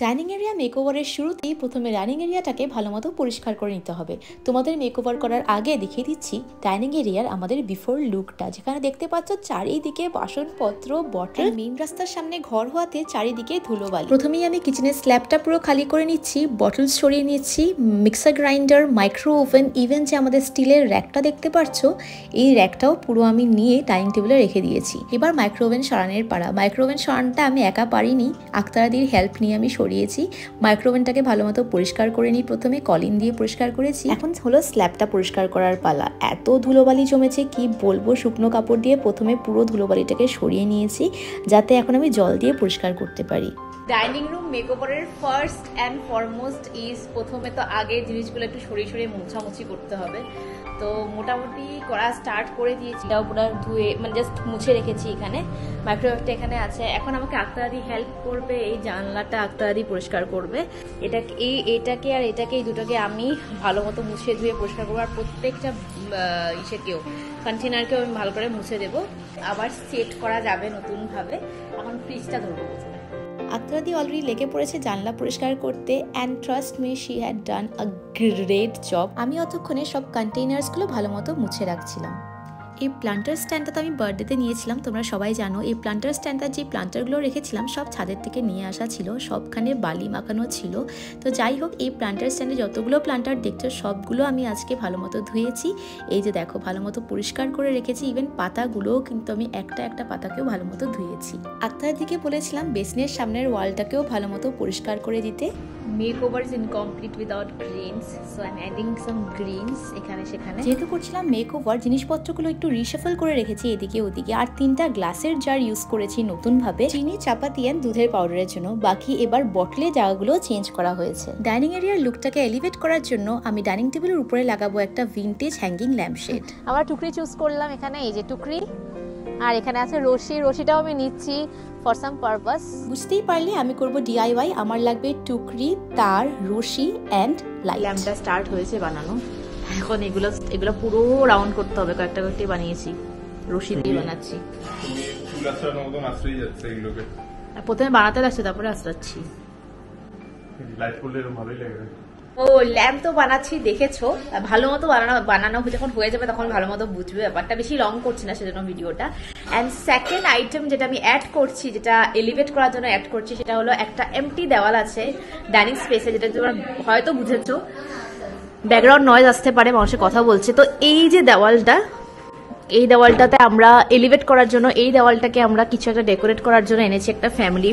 Dining area মেকওভারের শুরুতেই প্রথমে dining এরিয়াটাকে ভালোমতো পরিষ্কার করে নিতে হবে। তোমাদের মেকওভার করার আগে দেখিয়ে দিচ্ছি ডাইনিং এরিয়ার আমাদের বিফোর লুকটা, যেখানে দেখতে পাচ্ছ চারিদিকে বাসনপত্র, বটল, মেইন রাস্তার সামনে ঘর হওয়াতে চারিদিকে ধুলোবালি। প্রথমেই আমি কিচেনের স্ল্যাবটা পুরো খালি করে নিচ্ছি, বটল সরিয়ে নিচ্ছি, mixer grinder, micro oven, even যে আমাদের স্টিলের র্যাকটা দেখতে পাচ্ছ এই র্যাকটাও পুরো আমি নিয়ে ডাইনিং টেবিলে রেখে দিয়েছি। এবার মাইক্রো ওভেন সরানোর পাড়া। মাইক্রো ওভেন সরানোটা আমি একা পারিনি, আক্তারাদির হেল্প নিয়ে আমি সরিয়েছি। মাইক্রোওভেনটাকে ভালোমতো পরিষ্কার করে নিই, প্রথমে কলিন দিয়ে পরিষ্কার করেছি। এখন হলো স্ল্যাবটা পরিষ্কার করার পালা। এত ধুলোবালি জমেছে কি বলবো, শুকনো কাপড় দিয়ে প্রথমে পুরো ধুলোবালিটাকে সরিয়ে নিয়েছি যাতে এখন আমি জল দিয়ে পরিষ্কার করতে পারি। ডাইনিং রুম মেকওভারের ফার্স্ট অ্যান্ড ফরমোস্ট ইজ প্রথমে তো আগে জিনিসগুলো একটু সরিয়ে সরিয়ে মোছামুছি করতে হবে। তো মোটামুটি করা স্টার্ট করে দিয়েছি, এটাও পুরো ধুয়ে মানে জাস্ট মুছে রেখেছি। এখানে মাইক্রোওয়েভটা এখানে আছে। এখন আমাকে আক্তারাদি হেল্প করবে, এই জানলাটা আক্তারাদি পরিষ্কার করবে। এটাকে আর এটাকে এই দুটোকে আমি ভালো মতো মুছে ধুয়ে পরিষ্কার করবো। আর প্রত্যেকটা ইসেকেও কন্টেনারকেও আমি ভালো করে মুছে দেবো, আবার সেট করা যাবে নতুনভাবে। এখন ফ্রিজটা ধরবো। আক্তারাদি অলরেডি লেগে পড়েছে জানলা পরিষ্কার করতে, and trust me she had done a great job. আমি অতক্ষণে সব কন্টেইনার্সগুলো ভালো মতো মুছে রাখছিলাম। এই প্লান্টার স্ট্যান্ডটা তো আমি বার্থডেতে নিয়েছিলাম, তোমরা সবাই জানো। এই প্লান্টার স্ট্যান্ডটা যে প্লান্টারগুলো রেখেছিলাম সব ছাদের থেকে নিয়ে আসা ছিল, সবখানে বালি মাখানো ছিল। তো যাই হোক, এই প্লান্টার স্ট্যান্ডে যতগুলো প্লান্টার দেখছো সবগুলো আমি আজকে ভালো মতো ধুয়েছি। এই যে দেখো ভালো মতো পরিষ্কার করে রেখেছি, ইভেন পাতাগুলোও কিন্তু আমি একটা একটা পাতাকেও ভালো মতো ধুয়েছি। আক্তার দিকে বলেছিলাম বেসিনের সামনের ওয়ালটাকেও ভালো মতো পরিষ্কার করে দিতে। Makeover is incomplete without Greens, so I am adding some Greens এখানে সেখানে। যেহেতু করছিলাম মেকওভার, জিনিসপত্রগুলো একটু রিশাফল করে রেখেছি এদিকে ওদিকে। আর 3টা গ্লাসের জার ইউজ করেছি নতুনভাবে, চিনি, চাপাতি এন্ড দুধের পাউডারের জন্য। বাকি এবার বটলে জায়গাগুলো চেঞ্জ করা হয়েছে। ডাইনিং এরিয়ার লুকটাকে এলিভেট করার জন্য আমি ডাইনিং টেবিলের উপরে লাগাবো একটা ভিনটেজ হ্যাঙ্গিং ল্যাম্পশেড। আমার টুকরি চুজ করলাম এখানে, এই যে টুকরি, আর এখানে আছে রশি। রশিটাও আমি নিচ্ছি ফর সাম পারপাস। বুঝতেই পারলে আমি করব ডিআইওয়াই। আমার লাগবে টুকরি, তার, রশি এন্ড লাইট। ল্যাম্পটা স্টার্ট হয়েছে বানানো। এখন এগুলো পুরো রাউন্ড করতে হবে। কয়েকটা কয়েকটা বানিয়েছি, রশি দিয়ে বানাচ্ছি। প্রথমে বানাতে লাগছে, তারপরে আস্তাচ্ছি। ও ল্যাম্প তো বানাচ্ছি দেখেছো, ভালো মতো বানানো যখন হয়ে যাবে তখন ভালো মতো বুঝবে ব্যাপারটা। বেশি লং করছি না সেজন্য ভিডিওটা। অ্যান্ড সেকেন্ড আইটেম যেটা আমি অ্যাড করছি, যেটা এলিভেট করার জন্য অ্যাড করছি, সেটা হলো একটা এমটি দেওয়াল আছে ডাইনিং স্পেসে, যেটা তোমরা হয়তো বুঝেছো। ব্যাকগ্রাউন্ড নয়েজ আসতে পারে, মানুষের কথা বলছে। তো এই যে দেওয়ালটা, এই দেওয়ালটাতে আমরা এলিভেট করার জন্য এই দেওয়ালটাকে আমরা কিছু একটা ডেকোরেট করার জন্য এনেছি একটা ফ্যামিলি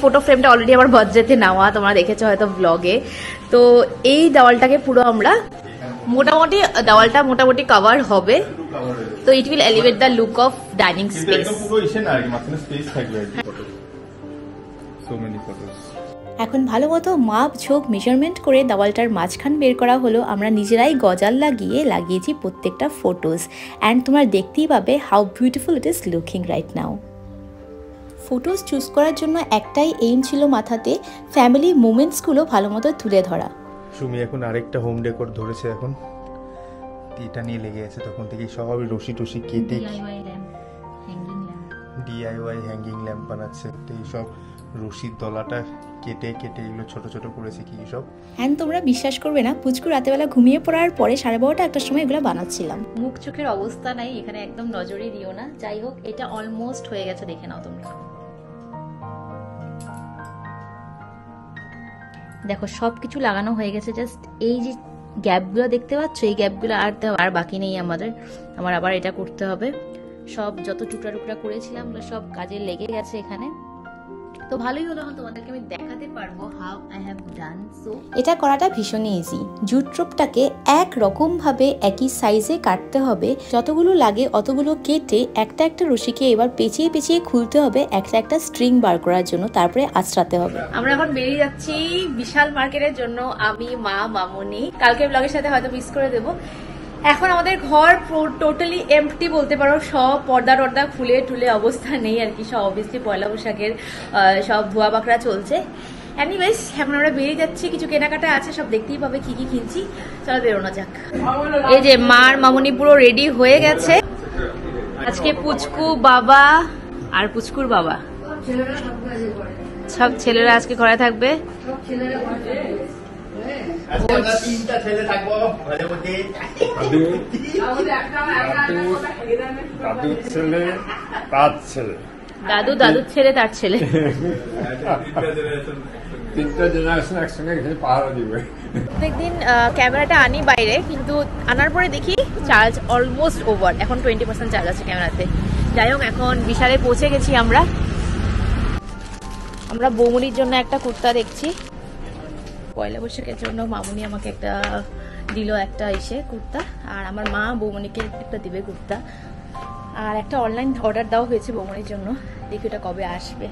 ফটো ফ্রেমটা অলরেডি আমার বাজেটে নেওয়া, তোমরা দেখেছো হয়তো ব্লগে। তো এই দেওয়ালটাকে পুরো আমরা মোটামুটি কভার হবে। তো it will elevate the look of dining space. এখন ভালো মতো মাপ ঝোঁক মেজারমেন্ট করে দেওয়ালটার মাঝখান বের করা হলো। আমরা নিজেরাই গজাল লাগিয়েছি প্রত্যেকটা ফটোজ, অ্যান্ড তোমরা দেখতেই পাবে how beautiful it is looking right now. Photos choose করার জন্য একটাই এইম ছিল মাথাতে, ফ্যামিলি মোমেন্টসগুলো ভালো মতো তুলে ধরা। সুমি এখন আরেকটা হোম ডেকোর ধরেছে, এখন এটা নিয়ে লেগে আছে তখন থেকে। সব রশি টসি কেটে ডিআইওয়াই হ্যাঙ্গিং ল্যাম্প বানাচ্ছে। তো এইসব রশির দলাটা কেটে এগুলো ছোট ছোট করেছে কি সব। অ্যান্ড তোমরা বিশ্বাস করবে না, পুচকু রাতেবেলা ঘুমিয়ে পড়ার পরে 12:30 একটার সময় এগুলো বানাচ্ছিলাম। মুখ চোখের অবস্থা নাই এখানে, একদম নজরে দিও না। যাই হোক, এটা অলমোস্ট হয়ে গেছে, দেখে নাও তোমরা। দেখো সবকিছু লাগানো হয়ে গেছে, জাস্ট এই যে গ্যাপগুলো দেখতে পাচ্ছ, এই গ্যাপগুলো আর বাকি নেই আমার আবার এটা করতে হবে। সব যত টুকরা করেছিলাম সব কাজে লেগে গেছে এখানে। তো ভালোই হলো, তোমাদেরকে আমি দেখাতে পারবো how I have done. So এটা করাটা ভীষণই ইজি। জুট রোপটাকে এক রকম ভাবে একই সাইজে কাটতে হবে, যতগুলো লাগে অতগুলো কেটে একটা একটা রশিকে এবার পেঁচিয়ে খুলতে হবে একটা স্ট্রিং বার করার জন্য, তারপরে আঁচড়াতে হবে। আমরা এখন বেরিয়ে যাচ্ছি বিশাল মার্কেটের জন্য, আমি, মা, মামনি। কালকে ব্লগের সাথে হয়তো মিস করে দেবো। এখন আমাদের ঘর টোটালি এমটি বলতে পারো, সব পর্দা খুলে টুলে অবস্থা নেই আর কি। সব অবভিয়াসলি পয়লা বৈশাখের সব ধোয়া বাকড়া চলছে। এনিওয়েজ এখন আমরা বেরিয়ে যাচ্ছি, কিছু কেনাকাটা আছে, সব দেখতেই পাবে কি কিনছি। চলো বেরোনো যাক। এই যে মার মামনি পুরো রেডি হয়ে গেছে। আজকে পুচকু, বাবা আর পুচকুর বাবা সব ছেলেরা আজকে ঘরে থাকবে। তিনটা ছেলে থাকবো দাদুর ছেলে তার ছেলে, দাদুর ছেলে তার ছেলে, তিনটা জেনারেশন একসঙ্গে এখানে পাহারা দিবে। প্রত্যেকদিন ক্যামেরাটা আনি বাইরে, কিন্তু আনার পরে দেখি চার্জ অলমোস্ট ওভার। এখন 20% চার্জ আছে ক্যামেরাতে। যাই হোক, এখন বিশালে পৌঁছে গেছি আমরা। বৌমনির জন্য একটা কুর্তা দেখছি, পয়লা বৈশাখের জন্য মামুনি আমাকে একটা দিল, একটা কুর্তা, আর আমার মা বৌমনিকে একটা দিবে কুর্তা। আর একটা অনলাইন অর্ডার দেওয়া হয়েছে বৌমনির জন্য, দেখি ওটা কবে আসবে।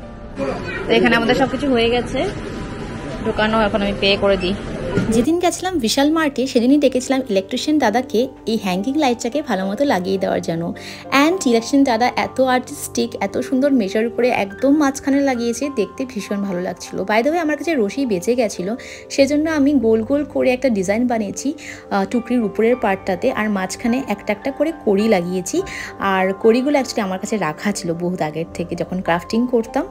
তো এখানে আমাদের সবকিছু হয়ে গেছে, ঢোকানো, এখন আমি পে করে দিই। যেদিন গেছিলাম বিশাল মার্টে, সেদিনই ডেকেছিলাম ইলেকট্রিশিয়ান দাদাকে এই হ্যাঙ্গিং লাইটটাকে ভালো মতো লাগিয়ে দেওয়ার জন্য। অ্যান্ড ইলেকট্রিশিয়ান দাদা এত আর্টিস্টিক, এত সুন্দর মেজার উপরে একদম মাঝখানে লাগিয়েছে, দেখতে ভীষণ ভালো লাগছিল। বাই দ্য ওয়ে, আমার কাছে রশি বেঁচে গেছিলো, সেজন্য আমি গোল গোল করে একটা ডিজাইন বানিয়েছি টুকরির উপরের পার্টটাতে, আর মাঝখানে একটা একটা করে কড়ি লাগিয়েছি। আর কড়িগুলো অ্যাকচুয়ালি আমার কাছে রাখা ছিল বহুত আগের থেকে, যখন ক্রাফটিং করতাম।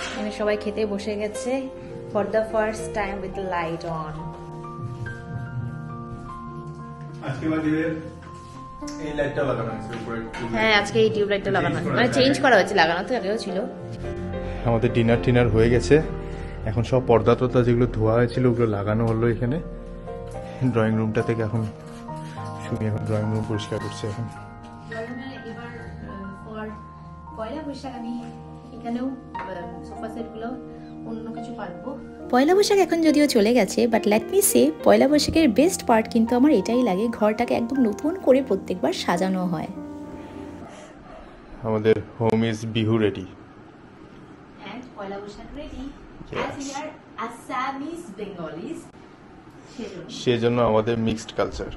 এখানে সবাই খেতে বসে গেছে for the first time with light on. হ্যাঁ, আজকে এই টিউব লাইটটা লাগানো হয়েছে, মানে চেঞ্জ করা হয়েছে, লাগানো তো আগেও ছিল। আমাদের ডিনার হয়ে গেছে, এখন সব পর্দা টর্দা যেগুলো ধোয়া হয়েছিল ওগুলো লাগানো হলো এখানে ড্রয়িং রুমটা থেকে। এখন ড্রয়িং রুম পরিষ্কার করছে। এখন পয়লা বৈশাখ আমি এখানেও সোফা সেটগুলো অন্য কিছু পারবো। পয়লা বৈশাখ এখন যদিও চলে গেছে, বাট লেট মি সে, পয়লা বৈশাখের বেস্ট পার্ট কিন্তু আমার এটাই লাগে, ঘরটাকে একদম নতুন করে প্রত্যেকবার সাজানো হয়। আমাদের home is Bihu ready, and Poila Baishakh ready, as we are Assamese Bengalis, সেজন্য আমাদের মিক্সড কালচার।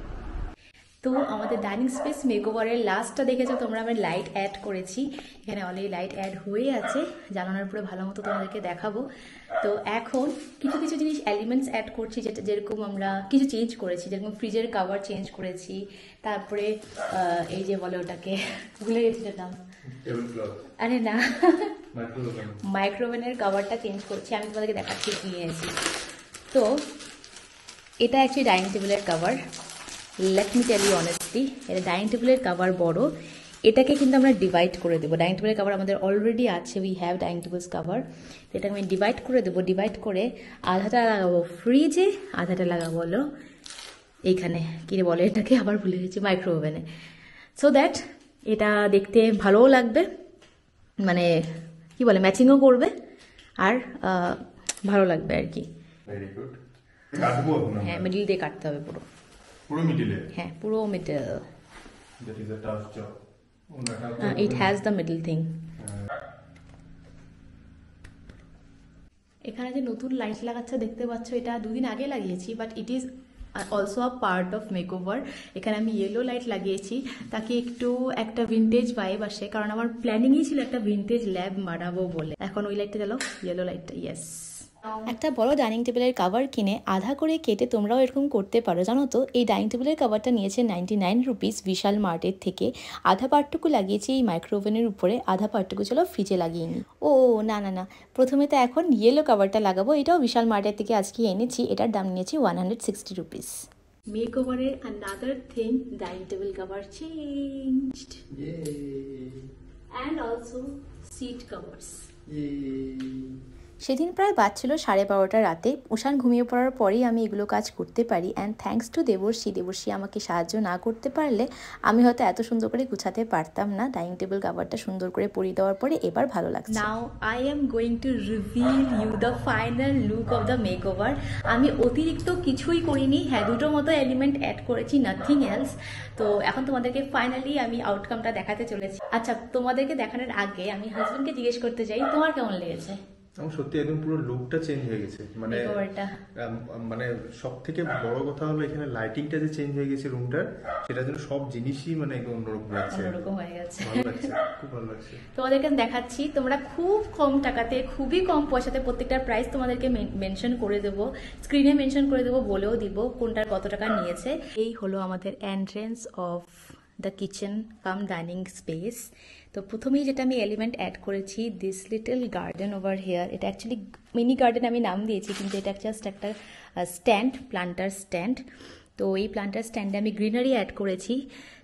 তো আমাদের ডাইনিং স্পেস মেকওভারের লাস্টটা দেখেছো তোমরা, আমি লাইট অ্যাড করেছি, এখানে অলরেডি লাইট অ্যাড হয়ে আছে, জ্বালানোর পরে ভালো মতো তোমাদেরকে দেখাবো। তো এখন কিছু কিছু জিনিস এলিমেন্টস অ্যাড করছি, যেরকম আমরা কিছু চেঞ্জ করেছি, যেরকম ফ্রিজের কাভার চেঞ্জ করেছি, তারপরে এই যে বলে ওটাকে, ভুলে গেছি নাম, আরে না, মাইক্রোওভেনের কাভারটা চেঞ্জ করছি। আমি তোমাদেরকে দেখাচ্ছি কি নিয়েছি। তো এটা অ্যাকচুয়ালি ডাইনিং টেবিলের cover. Let me tell you honestly, এটা ডাইনিং টেবিলের কাভার বড়, এটাকে কিন্তু আমরা ডিভাইড করে দেবো। ডাইনিং টেবিলের কাভার আমাদের অলরেডি আছে, we have dining tables cover. এটাকে আমি ডিভাইড করে দেবো, ডিভাইড করে আধাটা লাগাবো ফ্রিজে, আধাটা লাগাবো হলো এইখানে, কী বলে এটাকে, আবার ভুলে গেছি, মাইক্রো ওভেনে। সো দ্যাট এটা দেখতে ভালোও লাগবে, মানে কি বলে, ম্যাচিংও করবে, আর ভালো লাগবে আর কি। হ্যাঁ, মিডিল দিয়ে কাটতে হবে পুরো মিডিলে। হ্যাঁ, পুরো middle. That is a tough job. It has the middle thing. এখানে যে নতুন লাইট লাগাচ্ছে দেখতে পাচ্ছ, এটা 2 দিন আগে লাগিয়েছি, but it is also a part of makeover. এখানে আমি ইয়েলো লাইট লাগিয়েছি তাকে একটু একটা ভিন্টেজ ভাইব আসে, কারণ আমার প্ল্যানিংই ছিল একটা ভিন্টেজ ল্যাব মারাবো বলে। এখন ওই লাইটটা জ্বালাও, ইয়েলো লাইটটা, ইয়েস। একটা বড় ডাইনিং টেবিলের কাভার কিনে আধা করে কেটে তোমরাও এরকম করতে পারো। জানো তো, এই ডাইনিং টেবিলের কাভারটা নিয়েছে 99 রুপিস বিশাল মার্টের থেকে। আধা পার্টটুকু লাগিয়েছি এই মাইক্রোওভেনের উপরে, আধা পার্টটুকু চলো ফ্রিজে লাগিয়ে নিই। ও না না না, প্রথমে তো এখন ইয়েলো কাভারটা লাগাবো। এটাও বিশাল মার্টের থেকে আজকে এনেছি, এটার দাম নিয়েছি 160 রুপিস। মেকওভারের another thing, dining table cover changed. And also seat covers. সেদিন প্রায় বাজছিল 12:30 রাতে। উষান ঘুমিয়ে পড়ার পরেই আমি এগুলো কাজ করতে পারি, অ্যান্ড থ্যাঙ্কস টু দেবর্ষী আমাকে সাহায্য না করতে পারলে আমি হয়তো এত সুন্দর করে গুছাতে পারতাম না। ডাইনিং টেবিল কাভারটা সুন্দর করে পরিয়ে দেওয়ার পরে এবার ভালো লাগছে। Now I am going to reveal you the final look of the makeover. আমি অতিরিক্ত কিছুই করিনি, হ্যাঁ 2টো মতো এলিমেন্ট অ্যাড করেছি, নাথিং এলস। তো এখন তোমাদেরকে ফাইনালি আমি আউটকামটা দেখাতে চলেছি। আচ্ছা, তোমাদেরকে দেখানোর আগে আমি হাজবেন্ডকে জিজ্ঞেস করতে চাই, তোমার কেমন লেগেছে? আমার সত্যি একদম পুরো লুকটা চেঞ্জ হয়ে গেছে, মানে সব থেকে বড় কথা হলো এখানে লাইটিংটা যে চেঞ্জ হয়ে গেছে রুমটার, সেটার জন্য সব জিনিসই মানে একদম অন্যরকম লাগছে, অন্যরকম হয়ে গেছে, ভালো লাগছে, খুব ভালো লাগছে। তোমাদেরকে দেখাচ্ছি, তোমরা খুব কম টাকাতে, খুবই কম পয়সাতে প্রত্যেকটার প্রাইস তোমাদেরকে মেনশন করে দেবো, স্ক্রিনে মেনশন করে দেবো, বলেও দিব কোনটার কত টাকা নিয়েছে। এই হলো আমাদের entrance of the kitchen cum dining space. তো প্রথমেই যেটা আমি এলিমেন্ট অ্যাড করেছি, this little garden over here. এটা অ্যাকচুয়ালি মিনি গার্ডেন আমি নাম দিয়েছি, কিন্তু এটা জাস্ট একটা স্ট্যান্ড, প্লান্টার স্ট্যান্ড। তো এই প্লান্টার স্ট্যান্ডে আমি গ্রিনারি অ্যাড করেছি।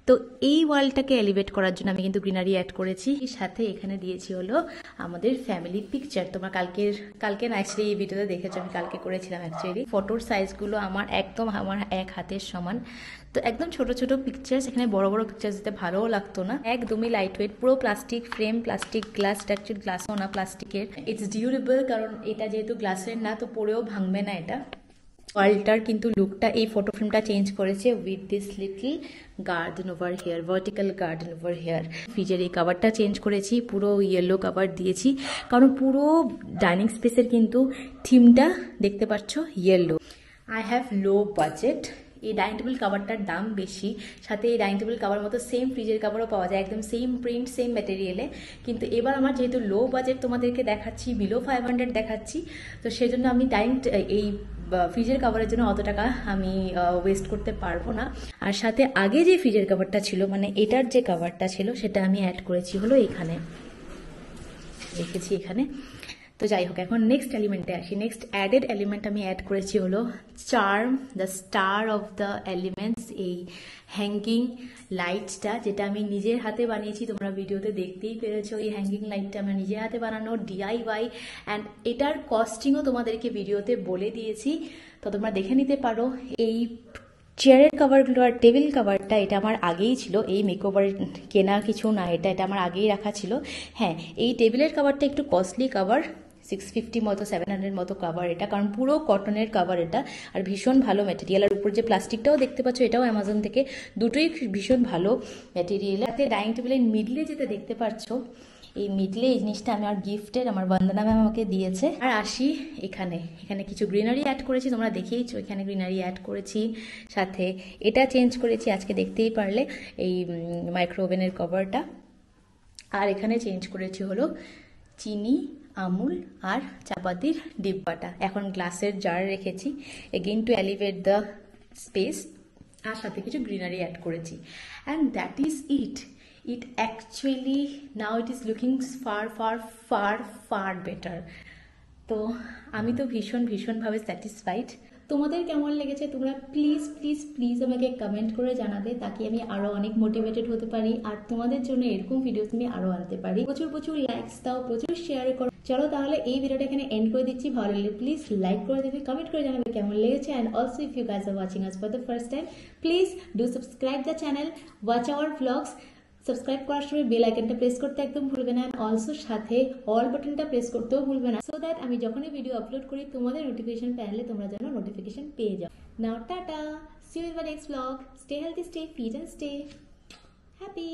তো এই ওয়ালটাকে এলিভেট করার জন্য আমি কিন্তু গ্রিনারি অ্যাড করেছি। সাথে এখানে দিয়েছি হলো আমাদের ফ্যামিলি পিকচার। তোমরা কালকে না অ্যাকচুয়ালি এই ভিডিওতে দেখেছো, আমি কালকে করেছিলাম অ্যাকচুয়ালি। ফটোর সাইজগুলো আমার একদম আমার এক হাতের সমান। তো একদম ছোট ছোট পিকচার্স, এখানে বড় বড় পিকচার্স দিতে ভালোও লাগতো না। একদমই লাইট ওয়েট, পুরো plastic frame, plastic glass, actually গ্লাসও না প্লাস্টিকের। ইটস ডিউরেবল, কারণ এটা যেহেতু গ্লাসের না, তো পরেও ভাঙবে না এটা। ওয়ালটার কিন্তু লুকটা, এই ফটো ফ্রেমটা চেঞ্জ করেছে with this little garden over here, vertical garden over here. ফ্রিজের এই কাভারটা চেঞ্জ করেছি, পুরো ইয়েলো কাভার দিয়েছি, কারণ পুরো ডাইনিং স্পেসের কিন্তু থিমটা দেখতে পাচ্ছ yellow. I have low budget. এই ডাইনিং টেবিল কাভারটার দাম বেশি, সাথে এই ডাইনিং টেবিল কাভার মতো সেম ফ্রিজের কাভারও পাওয়া যায়, একদম সেম প্রিন্ট, সেম ম্যাটেরিয়ালে। কিন্তু এবার আমার যেহেতু লো বাজেট তোমাদেরকে দেখাচ্ছি, বিলো 500 দেখাচ্ছি, তো সেজন্য আমি এই ফ্রিজের কাভারের জন্য অত টাকা আমি ওয়েস্ট করতে পারবো না। আর সাথে আগে যে ফ্রিজের কাভারটা ছিল, মানে এটার যে কাভারটা ছিল, সেটা আমি অ্যাড করেছি হলো এখানে, রেখেছি এখানে। তো যাই হোক, এখন নেক্সট এলিমেন্টে আসি। নেক্সট অ্যাডেড এলিমেন্ট আমি অ্যাড করেছি হলো charm, the star of the elements, এই হ্যাঙ্গিং লাইটটা, যেটা আমি নিজের হাতে বানিয়েছি। তোমরা ভিডিওতে দেখতেই পেরেছো, এই হ্যাঙ্গিং লাইটটা আমার নিজের হাতে বানানো, DIY। অ্যান্ড এটার কস্টিংও তোমাদেরকে ভিডিওতে বলে দিয়েছি, তো তোমরা দেখে নিতে পারো। এই চেয়ারের কাভারগুলো আর টেবিল কাভারটা এটা আমার আগেই ছিল, এই মেকওভার কেনা কিছু না, এটা আমার আগেই রাখা ছিল। হ্যাঁ, এই টেবিলের কাভারটা একটু কস্টলি কাভার, 650 মতো 700 মতো কাভার এটা, কারণ পুরো কটনের কাভার এটা, আর ভীষণ ভালো ম্যাটেরিয়াল। আর উপর যে প্লাস্টিকটাও দেখতে পাচ্ছ, এটাও অ্যামাজন থেকে, দুটোই ভীষণ ভালো ম্যাটেরিয়াল। সাথে ডাইনিং টেবিলের মিডলে যেটা দেখতে পাচ্ছ, এই মিডলে এই জিনিসটা আমার গিফটের, আমার বন্দনা ম্যাম আমাকে দিয়েছে। আর আসি এখানে কিছু গ্রিনারি অ্যাড করেছি, তোমরা দেখেইছো এখানে গ্রিনারি অ্যাড করেছি। সাথে এটা চেঞ্জ করেছি, আজকে দেখতেই পারলে, এই মাইক্রো ওভেনের কভারটা। আর এখানে চেঞ্জ করেছি হলো চিনি, আমুল আর চাপাতির ডিব্বাটা। এখন গ্লাসের জার রেখেছি, again to elevate the space. আর সাথে কিছু গ্রিনারি অ্যাড করেছি, and that is it. It actually now it is looking far better. তো আমি তো ভীষণভাবে স্যাটিসফাইড। তোমাদের কেমন লেগেছে তোমরা প্লিজ আমাকে কমেন্ট করে জানাবে, তাকে আমি আরো অনেক মোটিভেটেড হতে পারি, আর তোমাদের জন্য এরকম ভিডিও তুমি আরো আনতে পারি। প্রচুর লাইকস দাও, প্রচুর শেয়ার করো। চলো তাহলে এই ভিডিওটা এখানে এন্ড করে দিচ্ছি। ভালো লাগলে প্লিজ লাইক করে দেবে, কমেন্ট করে জানাবে কেমন লেগেছে। And also if you guys are watching us for the first time, please do subscribe the channel, watch our vlogs. Subscribe করার সময় বেল আইকনটা প্রেস করতে একদম ভুলবে না, অলসো সাথে অল বাটনটা প্রেস করতেও ভুলবে না, সো দ্যাট আমি যখনই ভিডিও আপলোড করি তোমাদের নোটিফিকেশন প্যানেলে তোমরা যেন নোটিফিকেশন পেয়ে যাও। Now tata, see you in my next blog. Stay healthy, stay fit and stay happy.